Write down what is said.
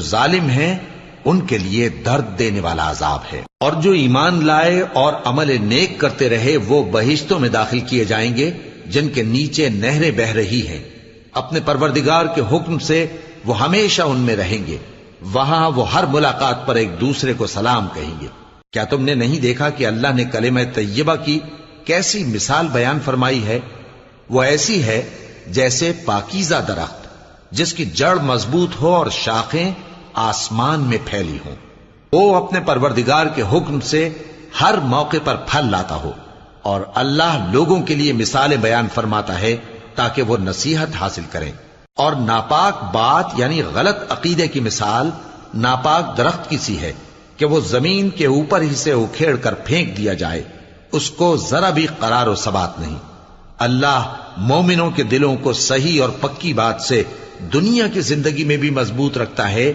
ظالم ہیں ان کے لیے درد دینے والا عذاب ہے۔ اور جو ایمان لائے اور عمل نیک کرتے رہے وہ بہشتوں میں داخل کیے جائیں گے جن کے نیچے نہریں بہ رہی ہیں، اپنے پروردگار کے حکم سے وہ ہمیشہ ان میں رہیں گے، وہاں وہ ہر ملاقات پر ایک دوسرے کو سلام کہیں گے۔ کیا تم نے نہیں دیکھا کہ اللہ نے کلمہ طیبہ کی کیسی مثال بیان فرمائی ہے؟ وہ ایسی ہے جیسے پاکیزہ درخت جس کی جڑ مضبوط ہو اور شاخیں آسمان میں پھیلی ہوں، وہ اپنے پروردگار کے حکم سے ہر موقع پر پھل لاتا ہو، اور اللہ لوگوں کے لیے مثالیں بیان فرماتا ہے تاکہ وہ نصیحت حاصل کریں۔ اور ناپاک بات یعنی غلط عقیدے کی مثال ناپاک درخت کی سی ہے کہ وہ زمین کے اوپر ہی سے اکھیڑ کر پھینک دیا جائے، اس کو ذرا بھی قرار و ثبات نہیں۔ اللہ مومنوں کے دلوں کو صحیح اور پکی بات سے دنیا کی زندگی میں بھی مضبوط رکھتا ہے